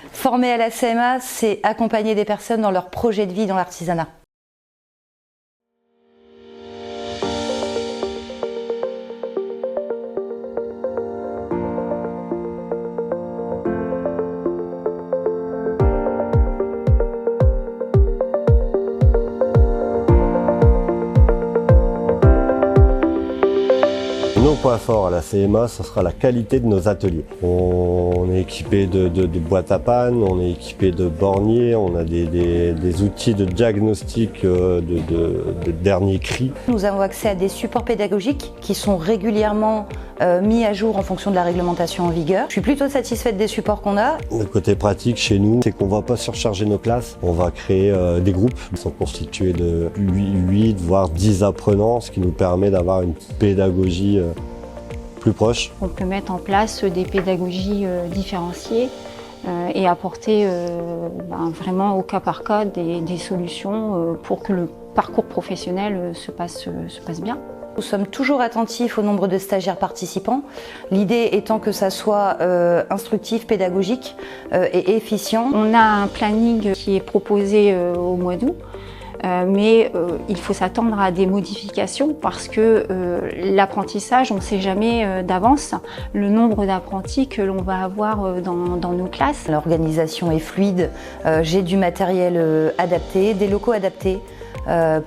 Former à la CMA, c'est accompagner des personnes dans leur projet de vie dans l'artisanat. Nos points forts à la CMA, ce sera la qualité de nos ateliers. On est équipé de boîtes à panne, on est équipé de borniers, on a des outils de diagnostic de dernier cri. Nous avons accès à des supports pédagogiques qui sont régulièrement mis à jour en fonction de la réglementation en vigueur. Je suis plutôt satisfaite des supports qu'on a. Le côté pratique chez nous, c'est qu'on ne va pas surcharger nos classes. On va créer des groupes qui sont constitués de 8 voire 10 apprenants, ce qui nous permet d'avoir une pédagogie plus proche. On peut mettre en place des pédagogies différenciées et apporter vraiment au cas par cas des solutions pour que le parcours professionnel se passe bien. Nous sommes toujours attentifs au nombre de stagiaires participants, l'idée étant que ça soit instructif, pédagogique et efficient. On a un planning qui est proposé au mois d'août, mais il faut s'attendre à des modifications parce que l'apprentissage, on ne sait jamais d'avance le nombre d'apprentis que l'on va avoir dans nos classes. L'organisation est fluide, j'ai du matériel adapté, des locaux adaptés,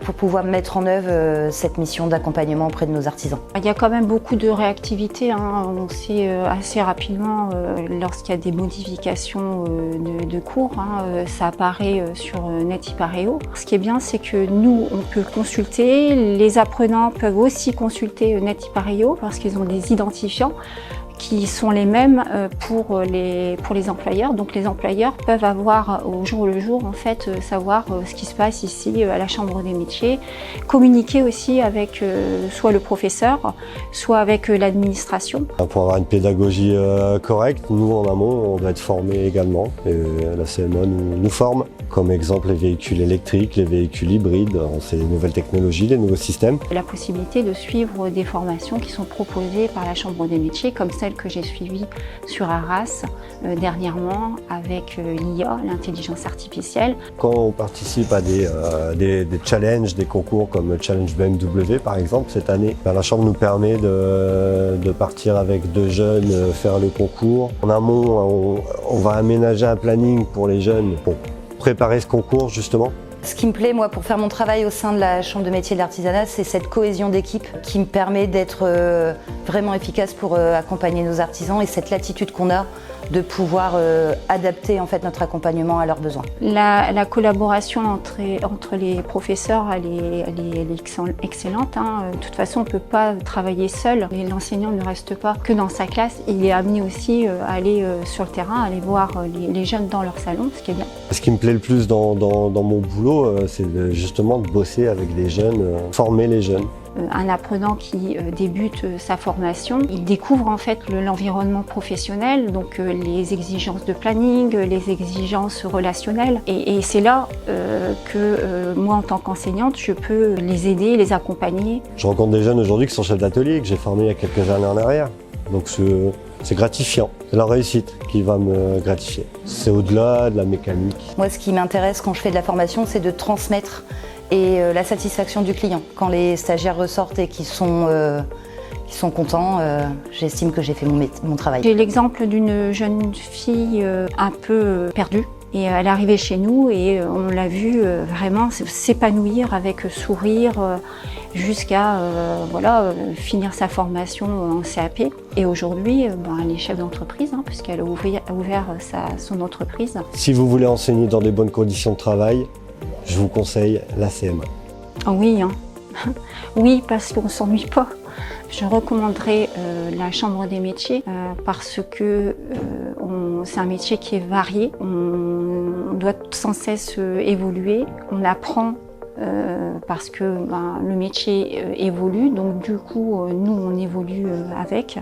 pour pouvoir mettre en œuvre cette mission d'accompagnement auprès de nos artisans. Il y a quand même beaucoup de réactivité, on sait assez rapidement lorsqu'il y a des modifications de cours, ça apparaît sur Net-Ipareo. Ce qui est bien, c'est que nous, on peut consulter, les apprenants peuvent aussi consulter Net-Ipareo parce qu'ils ont des identifiants qui sont les mêmes pour les employeurs. Donc les employeurs peuvent avoir au jour le jour en fait savoir ce qui se passe ici à la Chambre des métiers, communiquer aussi avec soit le professeur, soit avec l'administration. Pour avoir une pédagogie correcte, nous en amont on doit être formés également et la CMA nous forme. Comme exemple les véhicules électriques, les véhicules hybrides, c'est les nouvelles technologies, les nouveaux systèmes. La possibilité de suivre des formations qui sont proposées par la Chambre des métiers comme celle que j'ai suivie sur Arras dernièrement avec l'IA, l'intelligence artificielle. Quand on participe à des challenges, des concours comme le Challenge BMW par exemple cette année, la Chambre nous permet de partir avec 2 jeunes faire le concours. En amont, on va aménager un planning pour les jeunes pour préparer ce concours justement. Ce qui me plaît, moi, pour faire mon travail au sein de la Chambre de métier de l'artisanat, c'est cette cohésion d'équipe qui me permet d'être vraiment efficace pour accompagner nos artisans et cette latitude qu'on a de pouvoir adapter en fait notre accompagnement à leurs besoins. La collaboration entre les professeurs, elle est excellente. De toute façon, on ne peut pas travailler seul. L'enseignant ne reste pas que dans sa classe. Il est amené aussi à aller sur le terrain, à aller voir les jeunes dans leur salon, ce qui est bien. Ce qui me plaît le plus dans mon boulot, c'est justement de bosser avec des jeunes, former les jeunes. Un apprenant qui débute sa formation, il découvre en fait l'environnement professionnel, donc les exigences de planning, les exigences relationnelles. Et c'est là que moi, en tant qu'enseignante, je peux les aider, les accompagner. Je rencontre des jeunes aujourd'hui qui sont chefs d'atelier, que j'ai formés il y a quelques années en arrière. Donc c'est gratifiant, c'est la réussite qui va me gratifier. C'est au-delà de la mécanique. Moi, ce qui m'intéresse quand je fais de la formation, c'est de transmettre et la satisfaction du client. Quand les stagiaires ressortent et qu'ils sont contents, j'estime que j'ai fait mon travail. J'ai l'exemple d'une jeune fille un peu perdue. Et elle est arrivée chez nous et on l'a vue vraiment s'épanouir avec sourire jusqu'à finir sa formation en CAP. Et aujourd'hui, elle est chef d'entreprise puisqu'elle a ouvert son entreprise. Si vous voulez enseigner dans des bonnes conditions de travail, je vous conseille la CMA. Oh oui, oui, parce qu'on ne s'ennuie pas. Je recommanderais la Chambre des métiers parce que c'est un métier qui est varié. On doit sans cesse évoluer. On apprend parce que le métier évolue. Donc du coup, nous, on évolue avec.